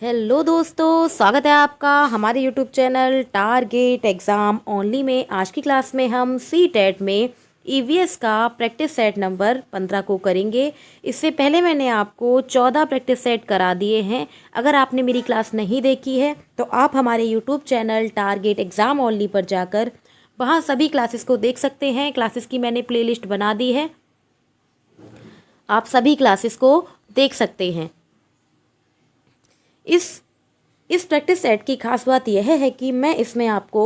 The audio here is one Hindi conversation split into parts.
हेलो दोस्तों, स्वागत है आपका हमारे YouTube channel target exam only में। आज की क्लास में हम सी टेट में ईवीएस का प्रैक्टिस सेट नंबर 15 को करेंगे। इससे पहले मैंने आपको 14 प्रैक्टिस सेट करा दिए हैं। अगर आपने मेरी क्लास नहीं देखी है तो आप हमारे YouTube channel target exam only पर जाकर वहाँ सभी क्लासेस को देख सकते हैं। क्लासेस की मैंने प्लेलिस्ट बना दी है, आप सभी क्लासेस को देख सकते हैं। इस प्रैक्टिस सेट की खास बात यह है कि मैं इसमें आपको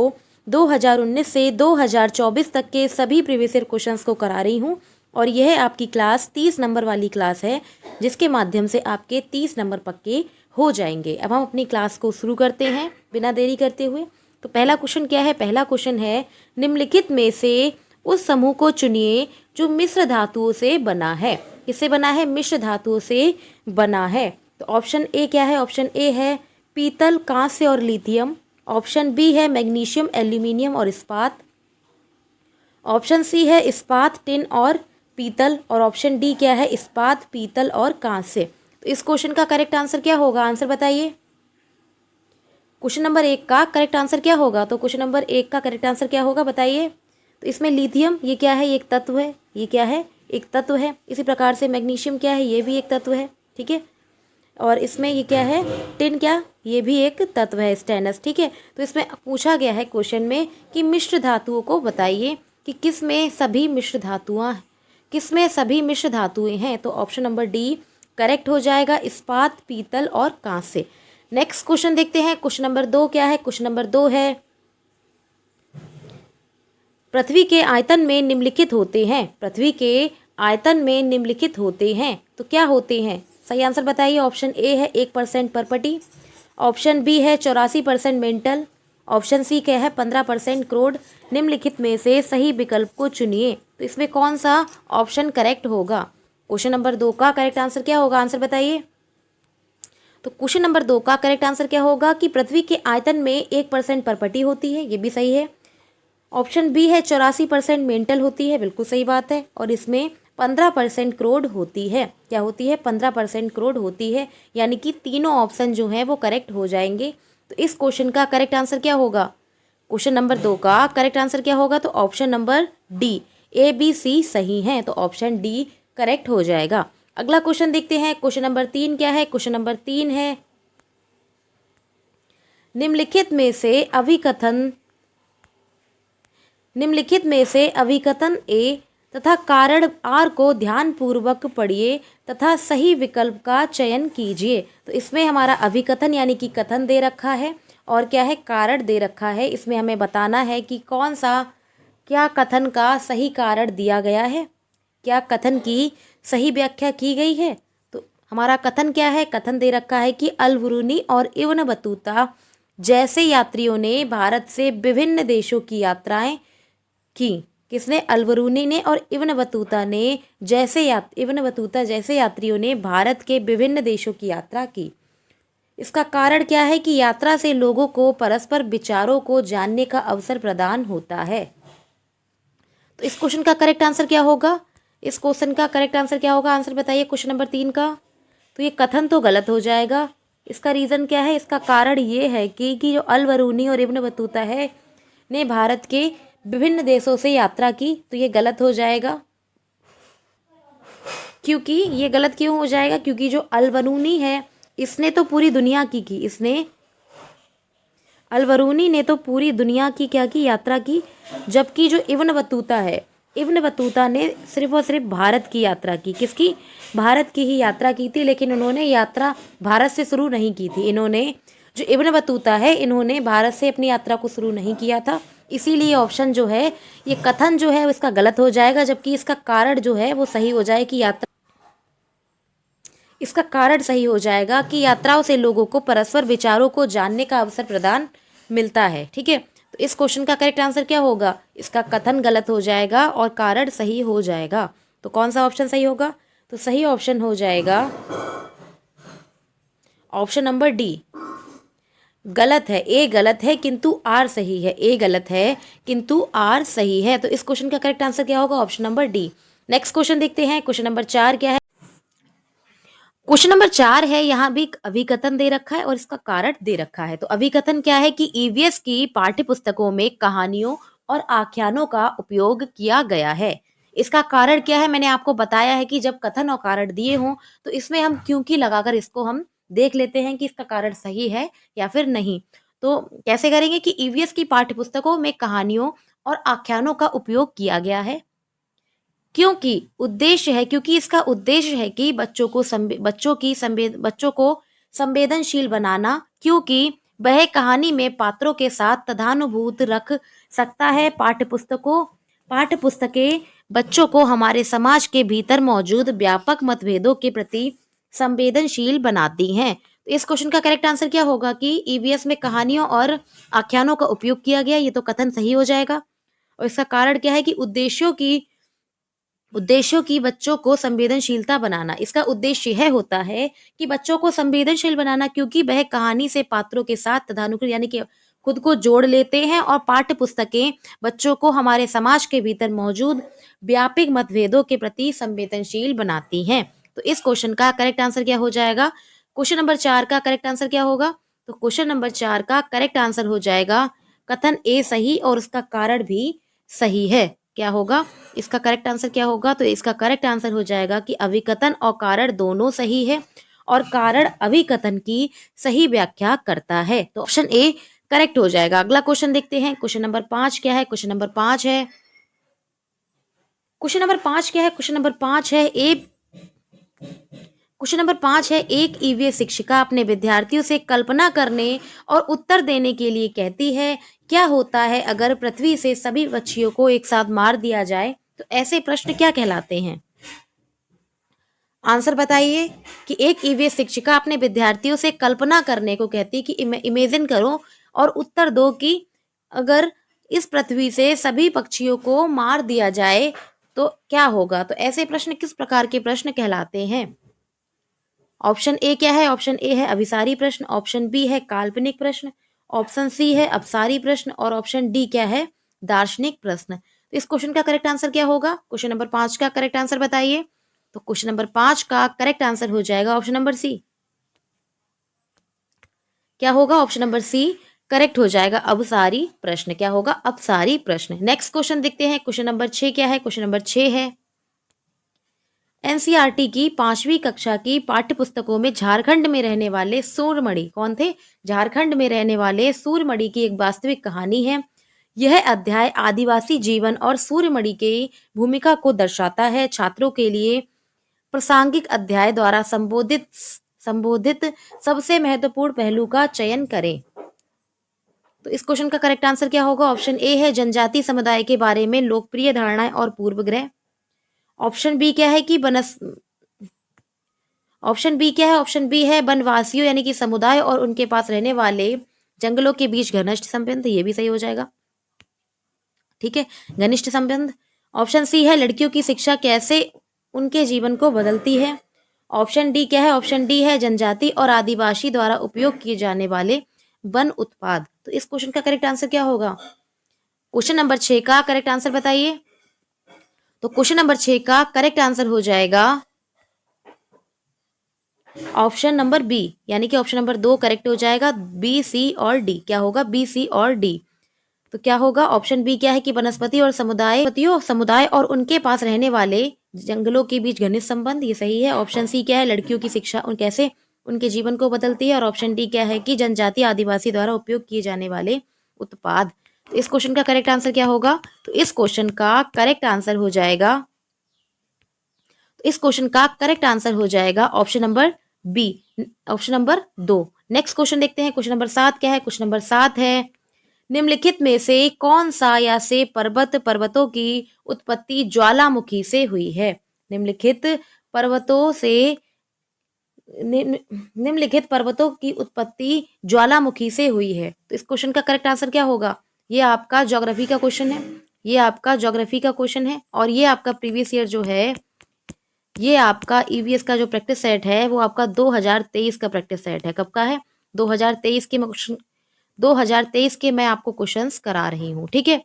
2019 से 2024 तक के सभी प्रीवियस ईयर क्वेश्चंस को करा रही हूँ और यह आपकी क्लास 30 नंबर वाली क्लास है, जिसके माध्यम से आपके 30 नंबर पक्के हो जाएंगे। अब हम अपनी क्लास को शुरू करते हैं बिना देरी करते हुए। तो पहला क्वेश्चन क्या है? पहला क्वेश्चन है, निम्नलिखित में से उस समूह को चुनिए जो मिश्र धातुओं से बना है। किससे बना है? मिश्र धातुओं से बना है। तो ऑप्शन ए क्या है? ऑप्शन ए है पीतल, कांस्य और लिथियम। ऑप्शन बी है मैग्नीशियम, एल्यूमिनियम और इस्पात। ऑप्शन सी है इस्पात, टिन और पीतल। और ऑप्शन डी क्या है? इस्पात, पीतल और कांस्य। तो इस क्वेश्चन का करेक्ट आंसर क्या होगा? आंसर बताइए। क्वेश्चन नंबर 1 का करेक्ट आंसर क्या होगा? तो क्वेश्चन नंबर 1 का करेक्ट आंसर क्या होगा बताइए। तो इसमें लिथियम ये क्या है? ये एक तत्व है। ये क्या है? एक तत्व है। इसी प्रकार से मैग्नीशियम क्या है? ये भी एक तत्व है। ठीक है। और इसमें ये क्या है? टिन क्या? ये भी एक तत्व है, स्टेनस। ठीक है। तो इसमें पूछा गया है क्वेश्चन में कि मिश्र धातुओं को बताइए कि किस में सभी मिश्र धातुएं हैं। तो ऑप्शन नंबर डी करेक्ट हो जाएगा, इस्पात, पीतल और कांस्य। नेक्स्ट क्वेश्चन देखते हैं। क्वेश्चन नंबर 2 क्या है? क्वेश्चन नंबर 2 है, पृथ्वी के आयतन में निम्नलिखित होते हैं। पृथ्वी के आयतन में निम्नलिखित होते हैं तो क्या होते हैं? सही आंसर बताइए। ऑप्शन ए है 1% परपटी। ऑप्शन बी है 84% मेंटल। ऑप्शन सी क्या है? 15% क्रोड। निम्नलिखित में से सही विकल्प को चुनिए। तो इसमें कौन सा ऑप्शन करेक्ट होगा? क्वेश्चन नंबर 2 का करेक्ट आंसर क्या होगा? आंसर बताइए। तो क्वेश्चन नंबर 2 का करेक्ट आंसर क्या होगा कि पृथ्वी के आयतन में 1% परपटी होती है। ये भी सही है। ऑप्शन बी है 84% मेंटल होती है। बिल्कुल सही बात है। और इसमें 15% क्रोड होती है। क्या होती है? 15% क्रोड होती है। यानी कि तीनों ऑप्शन जो हैं वो करेक्ट हो जाएंगे। तो इस क्वेश्चन का करेक्ट आंसर क्या होगा? क्वेश्चन नंबर 2 का करेक्ट आंसर क्या होगा? तो option number D, A B C सही है। तो ऑप्शन डी करेक्ट हो जाएगा। अगला क्वेश्चन देखते हैं। क्वेश्चन नंबर 3 क्या है? क्वेश्चन नंबर 3 है, निम्नलिखित में से अभिकथन ए तथा कारण आर को ध्यानपूर्वक पढ़िए तथा सही विकल्प का चयन कीजिए। तो इसमें हमारा अभिकथन यानी कि कथन दे रखा है और क्या है? कारण दे रखा है। इसमें हमें बताना है कि कौन सा, क्या कथन का सही कारण दिया गया है, क्या कथन की सही व्याख्या की गई है। तो हमारा कथन क्या है? कथन दे रखा है कि अल बरूनी और इब्न बतूता जैसे यात्रियों ने भारत से विभिन्न देशों की यात्राएं की। किसने? अल बरूनी ने और इब्न बतूता जैसे यात्रियों ने भारत के विभिन्न देशों की यात्रा की। इसका कारण क्या है कि यात्रा से लोगों को परस्पर विचारों को जानने का अवसर प्रदान होता है। तो इस क्वेश्चन का करेक्ट आंसर क्या होगा? इस क्वेश्चन का करेक्ट आंसर क्या होगा? आंसर बताइए क्वेश्चन नंबर 3 का। तो ये कथन तो गलत हो जाएगा। इसका रीज़न क्या है? इसका कारण ये है कि जो अल बरूनी और इब्न बतूता है ने भारत के विभिन्न देशों से यात्रा की। तो ये गलत हो जाएगा। क्योंकि ये गलत क्यों हो जाएगा? क्योंकि जो अल बरूनी है इसने तो पूरी दुनिया की अल बरूनी ने तो पूरी दुनिया की क्या की? यात्रा की। जबकि जो इब्न बतूता है, इब्न बतूता ने सिर्फ और सिर्फ भारत की यात्रा की। किसकी? भारत की ही यात्रा की थी। लेकिन उन्होंने यात्रा भारत से शुरू नहीं की थी। जो इब्न बतूता है इन्होंने भारत से अपनी यात्रा को शुरू नहीं किया था। इसीलिए ऑप्शन जो है, ये कथन जो है इसका गलत हो जाएगा। जबकि इसका कारण जो है वो सही हो जाए कि इसका कारण सही हो जाएगा कि यात्राओं से लोगों को परस्पर विचारों को जानने का अवसर प्रदान मिलता है। ठीक है। तो इस क्वेश्चन का करेक्ट आंसर क्या होगा? इसका कथन गलत हो जाएगा और कारण सही हो जाएगा। तो कौन सा ऑप्शन सही होगा? तो सही ऑप्शन हो जाएगा ऑप्शन नंबर डी। गलत है, ए गलत है किंतु आर सही है। ए गलत है किंतु आर सही है। तो इस क्वेश्चन का करेक्ट आंसर क्या होगा? Option number D. Next question देखते हैं। क्वेश्चन नंबर 4 क्या है? क्वेश्चन नंबर 4 है, यहाँ भी अभिकथन दे रखा है और इसका कारण दे रखा है। तो अभिकथन क्या है कि ईवीएस की पाठ्य पुस्तकों में कहानियों और आख्यानों का उपयोग किया गया है। इसका कारण क्या है, मैंने आपको बताया है कि जब कथन और कारण दिए हों तो इसमें हम क्योंकि लगाकर इसको हम देख लेते हैं कि इसका कारण सही है या फिर नहीं। तो कैसे करेंगे कि ईवीएस की पाठ्य पुस्तकों में कहानियों और आख्यानों का उपयोग किया गया है क्योंकि इसका उद्देश्य है कि बच्चों को संवेदनशील बनाना, क्योंकि वह कहानी में पात्रों के साथ तदानुभूत रख सकता है। पाठ्य पुस्तकें बच्चों को हमारे समाज के भीतर मौजूद व्यापक मतभेदों के प्रति संवेदनशील बनाती हैं। तो इस क्वेश्चन का करेक्ट आंसर क्या होगा कि ईवीएस में कहानियों और आख्यानों का उपयोग किया गया, ये तो कथन सही हो जाएगा। और इसका कारण क्या है कि उद्देश्यों की बच्चों को संवेदनशीलता बनाना। इसका उद्देश्य यह होता है कि बच्चों को संवेदनशील बनाना, क्योंकि वह कहानी से पात्रों के साथ तदानुक्रम यानी कि खुद को जोड़ लेते हैं और पाठ्य पुस्तकें बच्चों को हमारे समाज के भीतर मौजूद व्यापक मतभेदों के प्रति संवेदनशील बनाती हैं। तो इस क्वेश्चन का करेक्ट आंसर क्या हो जाएगा? क्वेश्चन नंबर 4 का करेक्ट आंसर क्या होगा? तो क्वेश्चन नंबर 4 का करेक्ट आंसर हो जाएगा कथन ए सही और उसका कारण भी सही है। क्या होगा इसका करेक्ट आंसर? क्या होगा? तो इसका करेक्ट आंसर हो जाएगा कि अभिकथन और कारण दोनों सही है और कारण अभिकथन की सही व्याख्या करता है। तो ऑप्शन ए करेक्ट हो जाएगा। अगला क्वेश्चन देखते हैं। क्वेश्चन नंबर 5 क्या है? क्वेश्चन नंबर 5 है क्वेश्चन नंबर 5 है, एक ईवीएस शिक्षिका अपने विद्यार्थियों से कल्पना करने और उत्तर देने के लिए कहती है, क्या होता है अगर पृथ्वी से सभी पक्षियों को एक साथ मार दिया जाए? तो ऐसे प्रश्न क्या कहलाते हैं? आंसर बताइए। कि एक ईवीएस शिक्षिका अपने विद्यार्थियों से कल्पना करने को कहती है कि इमेजिन करो और उत्तर दो कि अगर इस पृथ्वी से सभी पक्षियों को मार दिया जाए तो क्या होगा? तो ऐसे प्रश्न किस प्रकार के प्रश्न कहलाते हैं? ऑप्शन ए क्या है? ऑप्शन ए है अभिसारी प्रश्न, ऑप्शन बी है काल्पनिक प्रश्न, ऑप्शन सी है अपसारी प्रश्न और ऑप्शन डी क्या है? दार्शनिक प्रश्न। तो इस क्वेश्चन का करेक्ट आंसर क्या होगा? क्वेश्चन नंबर 5 का करेक्ट आंसर बताइए। तो क्वेश्चन नंबर 5 का करेक्ट आंसर हो जाएगा ऑप्शन नंबर सी। क्या होगा? ऑप्शन नंबर सी करेक्ट हो जाएगा, अपसारी प्रश्न। क्या होगा? अपसारी प्रश्न। नेक्स्ट क्वेश्चन देखते हैं। क्वेश्चन नंबर 6 क्या है? क्वेश्चन नंबर 6 है, एनसीईआरटी की 5वीं कक्षा की पाठ्य पुस्तकों में झारखंड में रहने वाले सूरमणि कौन थे? झारखंड में रहने वाले सूरमणि की एक वास्तविक कहानी है। यह अध्याय आदिवासी जीवन और सूरमणि की भूमिका को दर्शाता है। छात्रों के लिए प्रासंगिक अध्याय द्वारा संबोधित सबसे महत्वपूर्ण पहलू का चयन करें। तो इस क्वेश्चन का करेक्ट आंसर क्या होगा? ऑप्शन ए है जनजाति समुदाय के बारे में लोकप्रिय धारणाएं और पूर्वग्रह। ऑप्शन बी क्या है कि ऑप्शन बी क्या है? ऑप्शन बी है वनवासियों यानी कि समुदाय और उनके पास रहने वाले जंगलों के बीच घनिष्ठ संबंध। ये भी सही हो जाएगा। ठीक है, घनिष्ठ संबंध। ऑप्शन सी है लड़कियों की शिक्षा कैसे उनके जीवन को बदलती है। ऑप्शन डी क्या है? ऑप्शन डी है जनजाति और आदिवासी द्वारा उपयोग किए जाने वाले वन उत्पाद। तो इस क्वेश्चन का करेक्ट आंसर क्या होगा? क्वेश्चन नंबर 6 का करेक्ट आंसर बताइए। तो क्वेश्चन नंबर 6 का करेक्ट आंसर हो जाएगा ऑप्शन नंबर बी, यानी कि ऑप्शन नंबर 2 करेक्ट हो जाएगा। बी, सी और डी। क्या होगा? बी, सी और डी। तो क्या होगा? ऑप्शन बी क्या है कि वनस्पति और समुदाय और उनके पास रहने वाले जंगलों के बीच घनिष्ठ संबंध। ये सही है। ऑप्शन सी क्या है? लड़कियों की शिक्षा उन कैसे उनके जीवन को बदलती है। और ऑप्शन डी क्या है कि जनजाति आदिवासी द्वारा उपयोग किए जाने वाले उत्पाद। तो इस क्वेश्चन का करेक्ट आंसर क्या होगा? तो इस क्वेश्चन का करेक्ट आंसर हो जाएगा option number B, option number 2। Next question देखते हैं। क्वेश्चन नंबर 7 क्या है? क्वेश्चन नंबर 7 है, निम्नलिखित में से कौन सा या से पर्वतों की उत्पत्ति ज्वालामुखी से हुई है? निम्नलिखित पर्वतों की उत्पत्ति ज्वालामुखी से हुई है। तो इस क्वेश्चन का करेक्ट आंसर क्या होगा? ये आपका ज्योग्राफी का क्वेश्चन है और ये आपका प्रीवियस ईयर जो है, ये आपका ईवीएस का जो प्रैक्टिस सेट है वो आपका 2023 का प्रैक्टिस सेट है। कब का है? 2023 के मैं आपको क्वेश्चंस करा रही हूँ। ठीक है, तो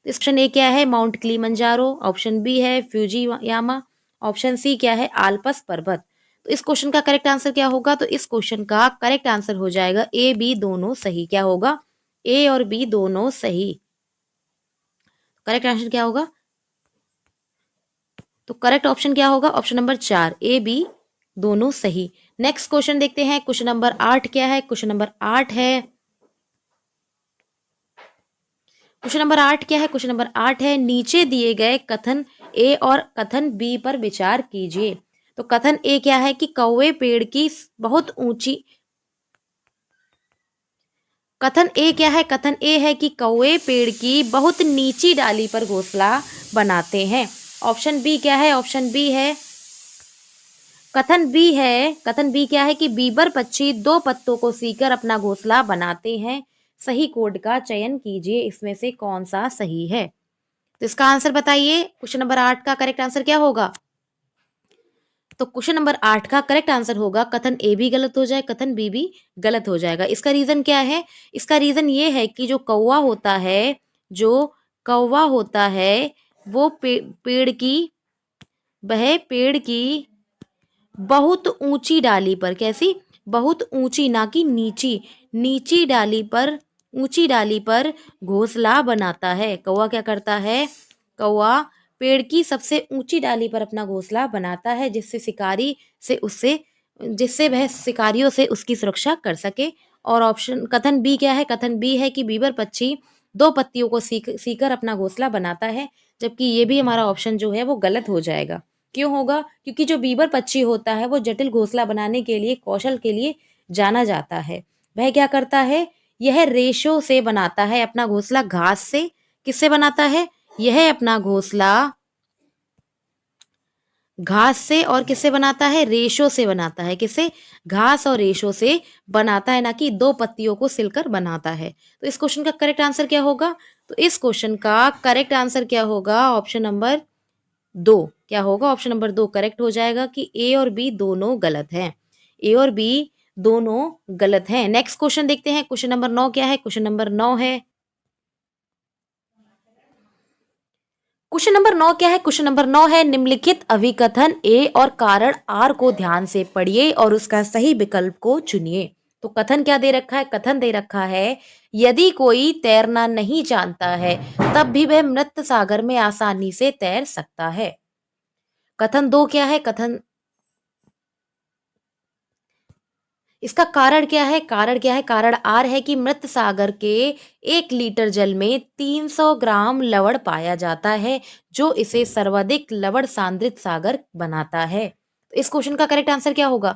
क्वेश्चन ए क्या है? Mount Kilimanjaro. ऑप्शन बी है फ्यूजी यामा। ऑप्शन सी क्या है, आल्पस पर्वत। तो इस क्वेश्चन का करेक्ट आंसर क्या होगा, तो इस क्वेश्चन का करेक्ट आंसर हो जाएगा ए बी दोनों सही। क्या होगा, ए और बी दोनों सही। करेक्ट आंसर क्या होगा, तो करेक्ट ऑप्शन क्या होगा, ऑप्शन नंबर 4 ए बी दोनों सही। नेक्स्ट क्वेश्चन देखते हैं, क्वेश्चन नंबर 8 क्या है। क्वेश्चन नंबर 8 है, क्वेश्चन नंबर 8 क्या है, क्वेश्चन नंबर 8 है, नीचे दिए गए कथन ए और कथन बी पर विचार कीजिए। तो कथन ए क्या है कि कौवे पेड़ की बहुत ऊंची, कथन ए क्या है, कथन ए है कि कौवे पेड़ की बहुत नीची डाली पर घोंसला बनाते हैं। ऑप्शन बी क्या है, ऑप्शन बी है, कथन बी है, कथन बी क्या है कि बीबर पक्षी दो पत्तों को सीकर अपना घोंसला बनाते हैं। सही कोड का चयन कीजिए, इसमें से कौन सा सही है। तो इसका आंसर बताइए, क्वेश्चन नंबर 8 का करेक्ट आंसर क्या होगा। तो क्वेश्चन नंबर 8 का करेक्ट आंसर होगा कथन ए भी गलत हो जाए, कथन बी भी गलत हो जाएगा। इसका रीजन क्या है, इसका रीजन ये है कि जो कौवा होता है, जो कौवा होता है वो पेड़ की, वह पेड़ की बहुत ऊंची डाली पर, कैसी, बहुत ऊंची ना कि नीची, नीची डाली पर, ऊंची डाली पर घोंसला बनाता है। कौवा क्या करता है, कौवा पेड़ की सबसे ऊंची डाली पर अपना घोंसला बनाता है, जिससे शिकारी से उससे, जिससे वह शिकारियों से उसकी सुरक्षा कर सके। और ऑप्शन कथन बी क्या है, कथन बी है कि बीबर पक्षी दो पत्तियों को सीकर अपना घोंसला बनाता है, जबकि ये भी हमारा ऑप्शन जो है वो गलत हो जाएगा। क्यों होगा, क्योंकि जो बीबर पक्षी होता है वो जटिल घोंसला बनाने के लिए, कौशल के लिए जाना जाता है। वह क्या करता है, यह रेशों से बनाता है अपना घोंसला, घास से, किससे बनाता है, यह अपना घोंसला घास से और किससे बनाता है, रेशों से बनाता है, किससे, घास और रेशों से बनाता है, ना कि दो पत्तियों को सिलकर बनाता है। तो इस क्वेश्चन का करेक्ट आंसर क्या होगा, तो इस क्वेश्चन का करेक्ट आंसर क्या होगा, ऑप्शन नंबर 2। क्या होगा, ऑप्शन नंबर 2 करेक्ट हो जाएगा कि ए और बी दोनों गलत हैं, ए और बी दोनों गलत हैं। नेक्स्ट क्वेश्चन देखते हैं, क्वेश्चन नंबर 9 क्या है, क्वेश्चन नंबर 9 है, क्वेश्चन नंबर 9 क्या है, क्वेश्चन नंबर 9 है, निम्नलिखित अभिकथन ए और कारण आर को ध्यान से पढ़िए और उसका सही विकल्प को चुनिए। तो कथन क्या दे रखा है, कथन दे रखा है, यदि कोई तैरना नहीं जानता है तब भी वह मृत सागर में आसानी से तैर सकता है। कथन 2 क्या है, कथन, इसका कारण क्या है, कारण क्या है, कारण आर है कि मृत सागर के 1 लीटर जल में 300 ग्राम लवण पाया जाता है, जो इसे सर्वाधिक लवण सांद्रित सागर बनाता है। तो इस क्वेश्चन का करेक्ट आंसर क्या होगा,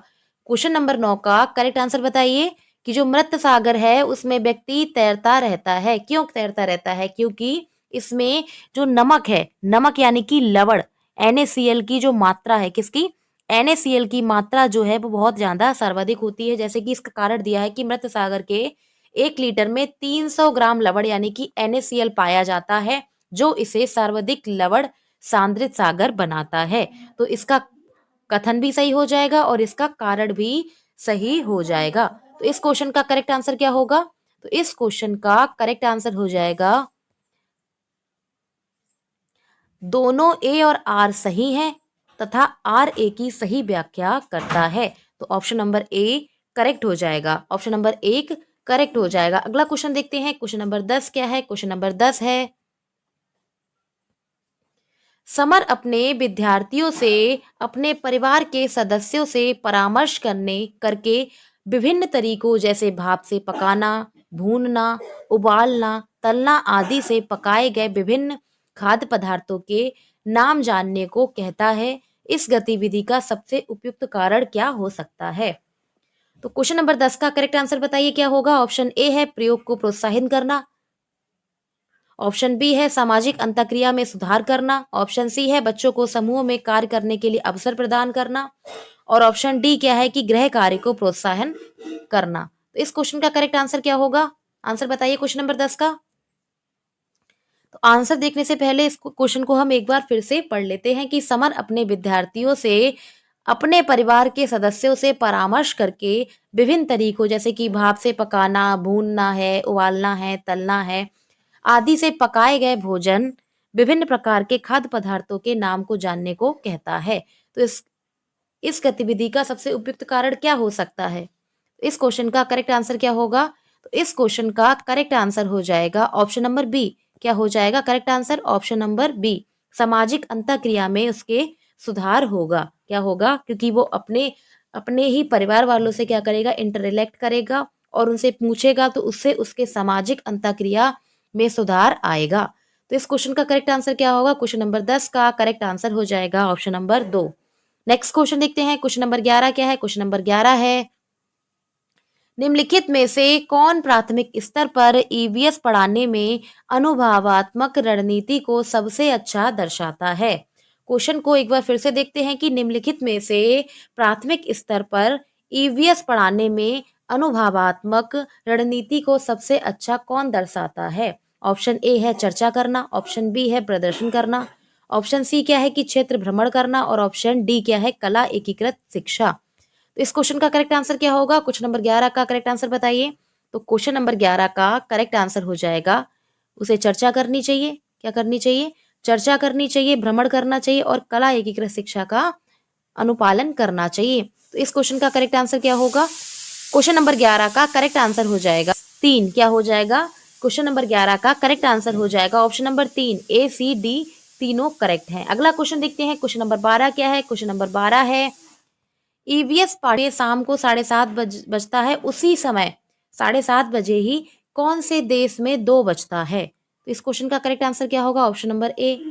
क्वेश्चन नंबर 9 का करेक्ट आंसर बताइए कि जो मृत सागर है उसमें व्यक्ति तैरता रहता है। क्यों तैरता रहता है, क्योंकि इसमें जो नमक है, नमक यानी कि लवण, NaCl की जो मात्रा है, किसकी, NaCl की मात्रा जो है वो बहुत ज्यादा सर्वाधिक होती है। जैसे कि इसका कारण दिया है कि मृत सागर के 1 लीटर में 300 ग्राम लवण यानी कि NaCl पाया जाता है, जो इसे सर्वाधिक लवण सांद्रित सागर बनाता है। तो इसका कथन भी सही हो जाएगा और इसका कारण भी सही हो जाएगा। तो इस क्वेश्चन का करेक्ट आंसर क्या होगा, तो इस क्वेश्चन का करेक्ट आंसर हो जाएगा, दोनों ए और आर सही हैं तथा आर ए की सही व्याख्या करता है। तो ऑप्शन नंबर ए करेक्ट हो जाएगा, ऑप्शन नंबर 1 करेक्ट हो जाएगा। अगला क्वेश्चन देखते हैं, क्वेश्चन नंबर 10 क्या है, क्वेश्चन नंबर 10 है, समर अपने विद्यार्थियों से, अपने परिवार के सदस्यों से परामर्श करके विभिन्न तरीकों जैसे भाप से पकाना, भूनना, उबालना, तलना आदि से पकाए गए विभिन्न खाद्य पदार्थों के नाम जानने को कहता है। इस गतिविधि का सबसे उपयुक्त कारण क्या हो सकता है। तो क्वेश्चन नंबर 10 का करेक्ट आंसर बताइए क्या होगा। ऑप्शन ए है प्रयोग को प्रोत्साहित करना, ऑप्शन बी है सामाजिक अंतःक्रिया में सुधार करना, ऑप्शन सी है बच्चों को समूह में कार्य करने के लिए अवसर प्रदान करना, और ऑप्शन डी क्या है कि गृह कार्य को प्रोत्साहन करना। तो इस क्वेश्चन का करेक्ट आंसर क्या होगा, आंसर बताइए क्वेश्चन नंबर 10 का। तो आंसर देखने से पहले इस क्वेश्चन को हम एक बार फिर से पढ़ लेते हैं कि समर अपने विद्यार्थियों से, अपने परिवार के सदस्यों से परामर्श करके विभिन्न तरीकों जैसे कि भाप से पकाना, भूनना है, उबालना है, तलना है आदि से पकाए गए भोजन विभिन्न प्रकार के खाद्य पदार्थों के नाम को जानने को कहता है। तो इस गतिविधि का सबसे उपयुक्त कारण क्या हो सकता है? इस क्वेश्चन का करेक्ट आंसर क्या होगा? तो इस क्वेश्चन का करेक्ट आंसर हो जाएगा ऑप्शन नंबर बी। क्या हो जाएगा correct answer? Option number B. सामाजिक अंतःक्रिया में उसके सुधार होगा। क्या होगा? क्योंकि वो अपने अपने ही परिवार वालों से क्या करेगा? इंटरेक्ट करेगा और उनसे पूछेगा, तो उससे उसके सामाजिक अंतःक्रिया में सुधार आएगा। तो इस क्वेश्चन का करेक्ट आंसर क्या होगा? क्वेश्चन नंबर 10 का करेक्ट आंसर हो जाएगा ऑप्शन नंबर 2। नेक्स्ट क्वेश्चन देखते हैं। क्वेश्चन नंबर 11 क्या है? क्वेश्चन नंबर 11 है, निम्नलिखित में से कौन प्राथमिक स्तर पर ईवीएस पढ़ाने में अनुभवात्मक रणनीति को सबसे अच्छा दर्शाता है? क्वेश्चन को एक बार फिर से देखते हैं कि निम्नलिखित में से प्राथमिक स्तर पर ईवीएस पढ़ाने में अनुभवात्मक रणनीति को सबसे अच्छा कौन दर्शाता है? ऑप्शन ए है चर्चा करना, ऑप्शन बी है प्रदर्शन करना, ऑप्शन सी क्या है कि क्षेत्र भ्रमण करना, और ऑप्शन डी क्या है कला एकीकृत शिक्षा। तो इस क्वेश्चन का करेक्ट आंसर क्या होगा? क्वेश्चन नंबर 11 का करेक्ट आंसर बताइए। तो क्वेश्चन नंबर 11 का करेक्ट आंसर हो जाएगा, उसे चर्चा करनी चाहिए। क्या करनी चाहिए? चर्चा करनी चाहिए, भ्रमण करना चाहिए और कला एकीकृत शिक्षा का अनुपालन करना चाहिए। तो इस क्वेश्चन का करेक्ट आंसर क्या होगा? क्वेश्चन नंबर 11 का करेक्ट आंसर हो जाएगा 3। क्या हो जाएगा? क्वेश्चन नंबर 11 का करेक्ट आंसर हो जाएगा ऑप्शन नंबर 3, ए सी डी तीनों करेक्ट हैं। अगला क्वेश्चन देखते हैं। क्वेश्चन नंबर 12 क्या है? क्वेश्चन नंबर 12 है, ईवीएस पाठ्य शाम को 7:30 बजता है, उसी समय 7:30 बजे ही कौन से देश में 2 बजता है? तो इस क्वेश्चन का करेक्ट आंसर क्या होगा? ऑप्शन नंबर ए,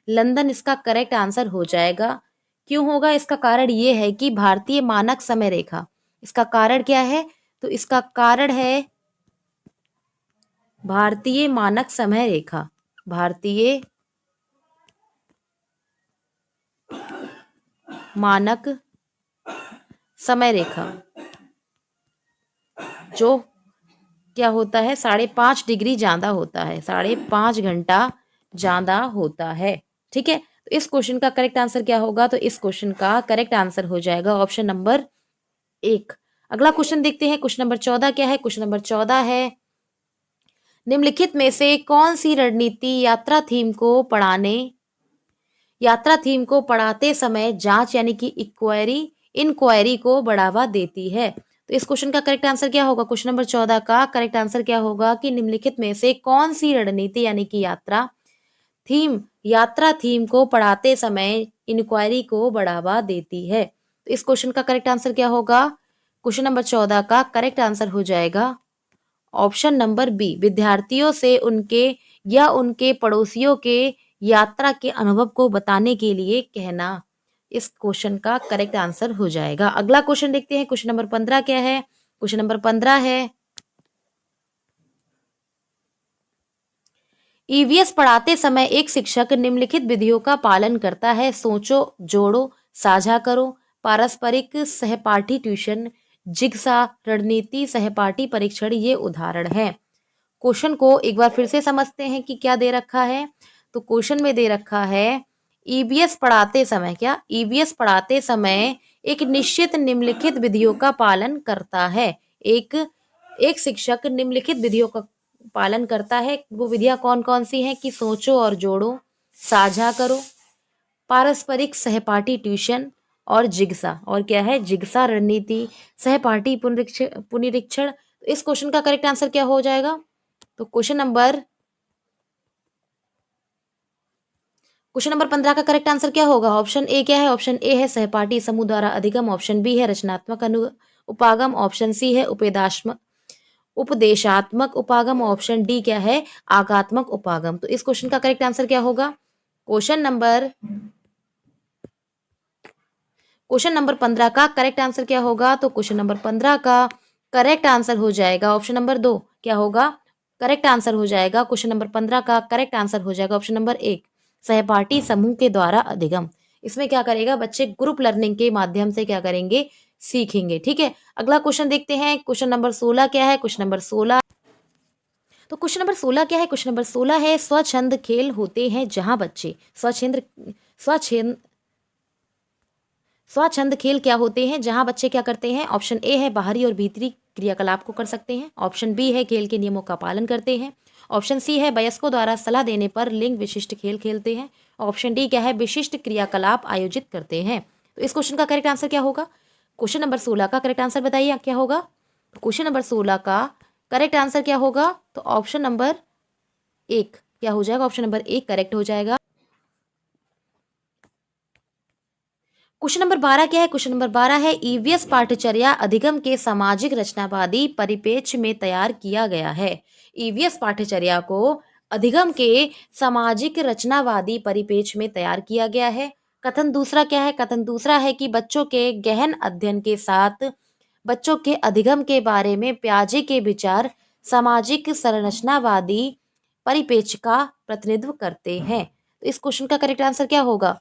लंदन इसका करेक्ट आंसर हो जाएगा। क्यों होगा? इसका कारण ये है कि भारतीय मानक समय रेखा, इसका कारण क्या है? तो इसका कारण है भारतीय मानक समय रेखा। भारतीय मानक समय रेखा जो क्या होता है 5.5 डिग्री ज्यादा होता है, 5.5 घंटा ज्यादा होता है। ठीक है, तो इस क्वेश्चन का करेक्ट आंसर क्या होगा? तो इस क्वेश्चन का करेक्ट आंसर हो जाएगा ऑप्शन नंबर 1। अगला क्वेश्चन देखते हैं। क्वेश्चन नंबर 14 क्या है? क्वेश्चन नंबर 14 है, निम्नलिखित में से कौन सी रणनीति यात्रा थीम को पढ़ाते समय जांच यानी कि इंक्वायरी को बढ़ावा देती है? तो इस क्वेश्चन का करेक्ट आंसर क्या होगा? क्वेश्चन नंबर 14 का करेक्ट आंसर क्या होगा कि निम्नलिखित में से कौन सी रणनीति यानी कि यात्रा थीम को पढ़ाते समय इंक्वायरी को बढ़ावा देती है? तो इस क्वेश्चन का करेक्ट आंसर क्या होगा? क्वेश्चन नंबर 14 का करेक्ट आंसर हो जाएगा ऑप्शन नंबर बी, विद्यार्थियों से उनके या उनके पड़ोसियों के यात्रा के अनुभव को बताने के लिए कहना। इस क्वेश्चन का करेक्ट आंसर हो जाएगा। अगला क्वेश्चन देखते हैं। क्वेश्चन नंबर 15 क्या है? क्वेश्चन नंबर 15 है, ईवीएस पढ़ाते समय एक शिक्षक निम्नलिखित विधियों का पालन करता है? सोचो, जोड़ो, साझा करो, पारस्परिक सहपाठी ट्यूशन, जिग्सा, रणनीति, सहपाठी परीक्षण ये उदाहरण है। क्वेश्चन को एक बार फिर से समझते हैं कि क्या दे रखा है। तो क्वेश्चन में दे रखा है, ईवीएस पढ़ाते समय ईवीएस पढ़ाते समय एक निश्चित निम्नलिखित विधियों का पालन करता है। एक एक शिक्षक निम्नलिखित विधियों का पालन करता है। वो विधियां कौन कौन सी हैं कि सोचो और जोड़ो, साझा करो, पारस्परिक सहपाठी ट्यूशन और जिग्सा। और क्या है? जिग्सा रणनीति, सहपाठी पुनरीक्षण। तो इस क्वेश्चन का करेक्ट आंसर क्या हो जाएगा? तो क्वेश्चन नंबर 15 का करेक्ट आंसर क्या होगा? ऑप्शन ए क्या है? ऑप्शन ए है सहपाठी समूह द्वारा अधिगम, ऑप्शन बी है रचनात्मक उपागम, ऑप्शन सी है उपदेशात्मक उपागम, ऑप्शन डी क्या है? आगात्मक उपागम। तो इस क्वेश्चन का करेक्ट आंसर क्या होगा? क्वेश्चन नंबर 15 का करेक्ट आंसर क्या होगा? तो क्वेश्चन नंबर 15 का करेक्ट आंसर हो जाएगा ऑप्शन नंबर 2। क्या होगा? करेक्ट आंसर हो जाएगा क्वेश्चन नंबर 15 का करेक्ट आंसर हो जाएगा ऑप्शन नंबर 1, सहपाठी समूह के द्वारा अधिगम। इसमें क्या करेगा? बच्चे ग्रुप लर्निंग के माध्यम से क्या करेंगे? सीखेंगे। ठीक है, अगला क्वेश्चन देखते हैं। क्वेश्चन नंबर 16 क्या है? क्वेश्चन नंबर 16, तो क्वेश्चन नंबर 16 क्या है? क्वेश्चन नंबर 16 है, स्वच्छंद खेल होते हैं जहां बच्चे स्वच्छंद स्वच्छंद खेल क्या होते हैं जहां बच्चे क्या करते हैं? ऑप्शन ए है बाहरी और भीतरी क्रियाकलाप को कर सकते हैं। ऑप्शन बी है खेल के नियमों का पालन करते हैं। ऑप्शन सी है वयस्कों द्वारा सलाह देने पर लिंग विशिष्ट खेल खेलते हैं। ऑप्शन डी क्या है, विशिष्ट क्रियाकलाप आयोजित करते हैं। तो इस क्वेश्चन का करेक्ट आंसर क्या होगा? क्वेश्चन नंबर 16 का करेक्ट आंसर बताइए क्या होगा? क्वेश्चन नंबर 16 का करेक्ट आंसर क्या होगा? तो ऑप्शन नंबर 1 क्या हो जाएगा? ऑप्शन नंबर 1 करेक्ट हो जाएगा। क्वेश्चन नंबर 12 क्या है? क्वेश्चन नंबर 12 है ईवीएस पाठ्यचर्या अधिगम के सामाजिक रचनावादी परिप्रेक्ष्य में तैयार किया गया है। ईवीएस पाठ्यचर्या को अधिगम के सामाजिक रचनावादी परिप्रेक्ष्य में तैयार किया गया है। कथन दूसरा क्या है? कथन दूसरा है कि बच्चों के गहन अध्ययन के साथ बच्चों के अधिगम के बारे में पियाजे के विचार सामाजिक संरचनावादी परिप्रेक्ष्य का प्रतिनिधित्व करते हैं। तो इस क्वेश्चन का करेक्ट आंसर क्या होगा?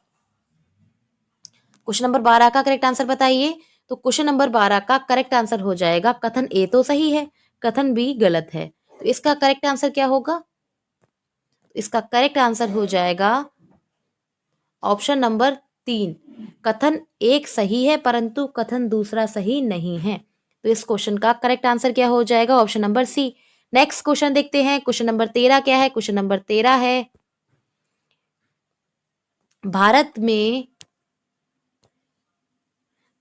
क्वेश्चन नंबर 12 का करेक्ट आंसर बताइए। तो क्वेश्चन नंबर 12 का करेक्ट आंसर हो जाएगा कथन ए तो सही है, कथन बी गलत है। तो इसका करेक्ट आंसर क्या होगा? इसका करेक्ट आंसर हो जाएगा ऑप्शन नंबर 3। कथन एक सही है परंतु कथन दूसरा सही नहीं है। तो इस क्वेश्चन का करेक्ट आंसर क्या हो जाएगा? Option number C. Next question देखते हैं। क्वेश्चन नंबर 13 क्या है? क्वेश्चन नंबर 13 है भारत में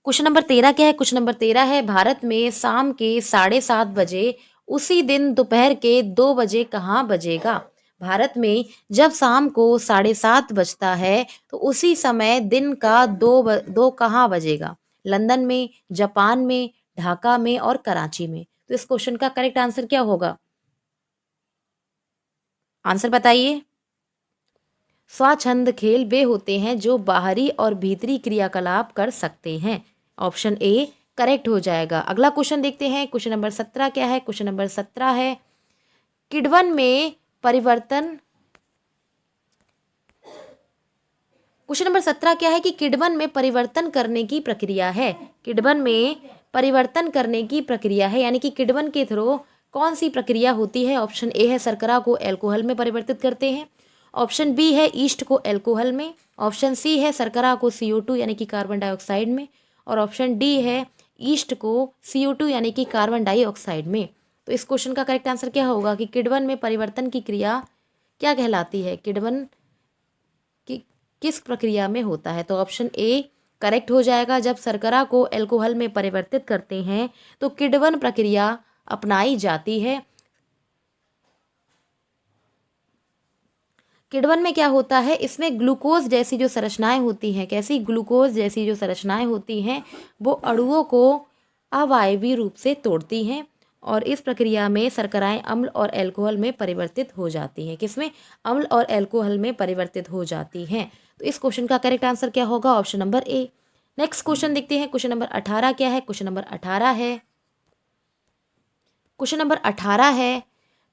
क्वेश्चन नंबर 13 क्या है? क्वेश्चन नंबर 13 है भारत में शाम के 7:30 बजे उसी दिन दोपहर के 2 बजे कहाँ बजेगा? भारत में जब शाम को 7:30 बजता है तो उसी समय दिन का दो कहाँ बजेगा? लंदन में, जापान में, ढाका में और कराची में। तो इस क्वेश्चन का करेक्ट आंसर क्या होगा? आंसर बताइए। स्वच्छंद खेल वे होते हैं जो बाहरी और भीतरी क्रियाकलाप कर सकते हैं। ऑप्शन ए करेक्ट हो जाएगा। अगला क्वेश्चन देखते हैं। क्वेश्चन नंबर 17 क्या है? क्वेश्चन नंबर 17 है किण्वन में परिवर्तन। क्वेश्चन नंबर 17 क्या है कि किण्वन में परिवर्तन करने की प्रक्रिया है। किण्वन में परिवर्तन करने की प्रक्रिया है यानी कि किण्वन के थ्रू कौन सी प्रक्रिया होती है? ऑप्शन ए है शर्करा को अल्कोहल में परिवर्तित करते हैं। ऑप्शन बी है ईस्ट को अल्कोहल में। ऑप्शन सी है शर्करा को CO2 यानी कि कार्बन डाइऑक्साइड में। और ऑप्शन डी है ईस्ट को CO2 यानी कि कार्बन डाइऑक्साइड में। तो इस क्वेश्चन का करेक्ट आंसर क्या होगा कि किण्वन में परिवर्तन की क्रिया क्या कहलाती है? किण्वन की किस प्रक्रिया में होता है? तो ऑप्शन ए करेक्ट हो जाएगा। जब शर्करा को अल्कोहल में परिवर्तित करते हैं तो किण्वन प्रक्रिया अपनाई जाती है। किण्वन में क्या होता है? इसमें ग्लूकोज जैसी जो संरचनाएं होती हैं, कैसी? ग्लूकोज जैसी जो संरचनाएं होती हैं वो अणुओं को अवायवीय रूप से तोड़ती हैं और इस प्रक्रिया में शर्कराएं अम्ल और अल्कोहल में परिवर्तित हो जाती हैं। किसमें? अम्ल और अल्कोहल में परिवर्तित हो जाती हैं। तो इस क्वेश्चन का करेक्ट आंसर क्या होगा? Option number A. Next question देखते हैं। क्वेश्चन नंबर 18 क्या है? क्वेश्चन नंबर 18 है क्वेश्चन नंबर 18 है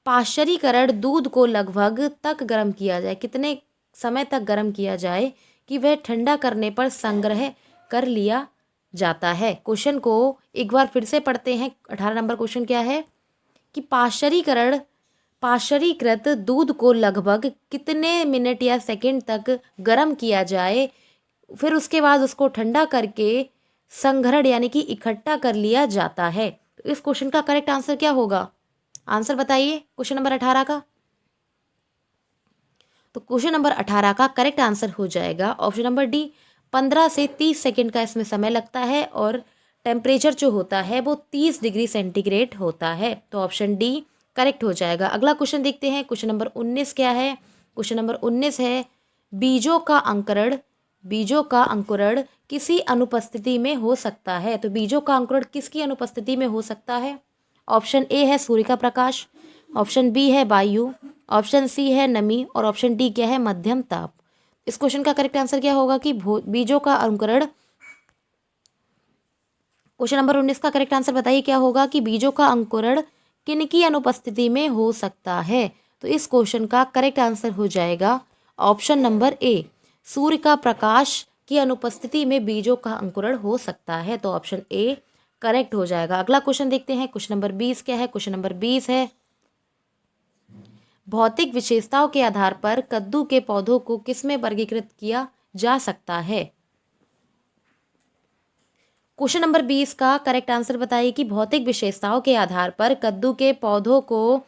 पाश्चरीकरण दूध को लगभग तक गर्म किया जाए, कितने समय तक गर्म किया जाए कि वह ठंडा करने पर संग्रह कर लिया जाता है? क्वेश्चन को एक बार फिर से पढ़ते हैं। 18 नंबर क्वेश्चन क्या है कि पाश्चरीकृत दूध को लगभग कितने मिनट या सेकंड तक गर्म किया जाए, फिर उसके बाद उसको ठंडा करके संग्रहण यानी कि इकट्ठा कर लिया जाता है? तो इस क्वेश्चन का करेक्ट आंसर क्या होगा? आंसर बताइए क्वेश्चन नंबर 18 का। तो क्वेश्चन नंबर 18 का करेक्ट आंसर हो जाएगा ऑप्शन नंबर डी। 15 से 30 सेकंड का इसमें समय लगता है और टेम्परेचर जो होता है वो 30 डिग्री सेंटीग्रेड होता है। तो ऑप्शन डी करेक्ट हो जाएगा। अगला क्वेश्चन देखते हैं। क्वेश्चन नंबर 19 क्या है? क्वेश्चन नंबर 19 है बीजों का अंकुरण किसी अनुपस्थिति में हो सकता है। तो बीजों का अंकुरण किसकी अनुपस्थिति में हो सकता है? ऑप्शन ए है सूर्य का प्रकाश। ऑप्शन बी है वायु। ऑप्शन सी है नमी और ऑप्शन डी क्या है? मध्यम ताप। इस क्वेश्चन का करेक्ट आंसर क्या होगा कि बीजों का अंकुरण। क्वेश्चन नंबर 19 का करेक्ट आंसर बताइए क्या होगा कि बीजों का अंकुरण किनकी अनुपस्थिति में हो सकता है? तो इस क्वेश्चन का करेक्ट आंसर हो जाएगा ऑप्शन नंबर ए। सूर्य का प्रकाश की अनुपस्थिति में बीजों का अंकुरण हो सकता है। तो ऑप्शन ए करेक्ट हो जाएगा। अगला क्वेश्चन देखते हैं। क्वेश्चन नंबर 20 क्या है? क्वेश्चन नंबर 20 है भौतिक विशेषताओं के आधार पर कद्दू के पौधों को किसमें वर्गीकृत किया जा सकता है? क्वेश्चन नंबर 20 का करेक्ट आंसर बताइए कि भौतिक विशेषताओं के आधार पर कद्दू के पौधों को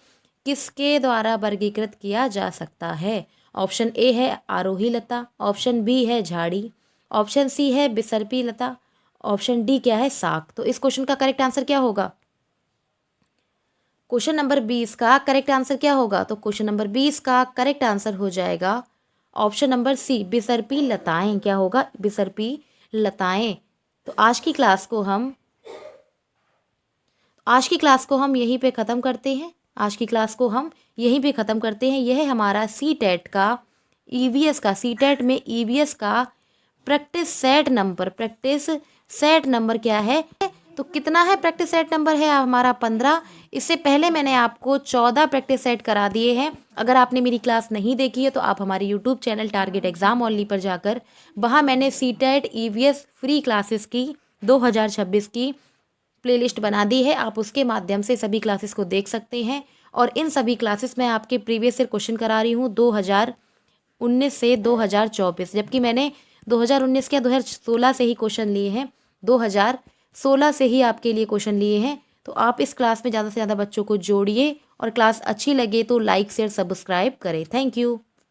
किसके द्वारा वर्गीकृत किया जा सकता है। ऑप्शन ए है आरोही लता, ऑप्शन बी है झाड़ी, ऑप्शन सी है बिसरपी लता, ऑप्शन डी क्या है साग। तो इस क्वेश्चन का करेक्ट आंसर क्या होगा। क्वेश्चन नंबर 20 का करेक्ट आंसर क्या होगा। तो क्वेश्चन नंबर 20 का करेक्ट आंसर हो जाएगा ऑप्शन नंबर सी बिसरपी लताएं। क्या होगा, बिसरपी लताएं। तो आज की क्लास को हम यहीं पे ख़त्म करते हैं। यह है हमारा सी टेट का सी टेट में ईवीएस का प्रैक्टिस सेट नंबर क्या है। तो कितना है प्रैक्टिस सेट नंबर है हमारा 15। इससे पहले मैंने आपको 14 प्रैक्टिस सेट करा दिए हैं। अगर आपने मेरी क्लास नहीं देखी है तो आप हमारे YouTube channel target exam only पर जाकर वहाँ मैंने C TET EVS free classes की 2026 की प्लेलिस्ट बना दी है। आप उसके माध्यम से सभी क्लासेस को देख सकते हैं। और इन सभी क्लासेस में आपके प्रीवियस ईयर क्वेश्चन करा रही हूँ 2019 से 2024, जबकि मैंने 2019 के 2016 से ही क्वेश्चन लिए हैं, 2016 से ही आपके लिए क्वेश्चन लिए हैं। तो आप इस क्लास में ज़्यादा से ज़्यादा बच्चों को जोड़िए और क्लास अच्छी लगे तो लाइक शेयर सब्सक्राइब करें। Thank you.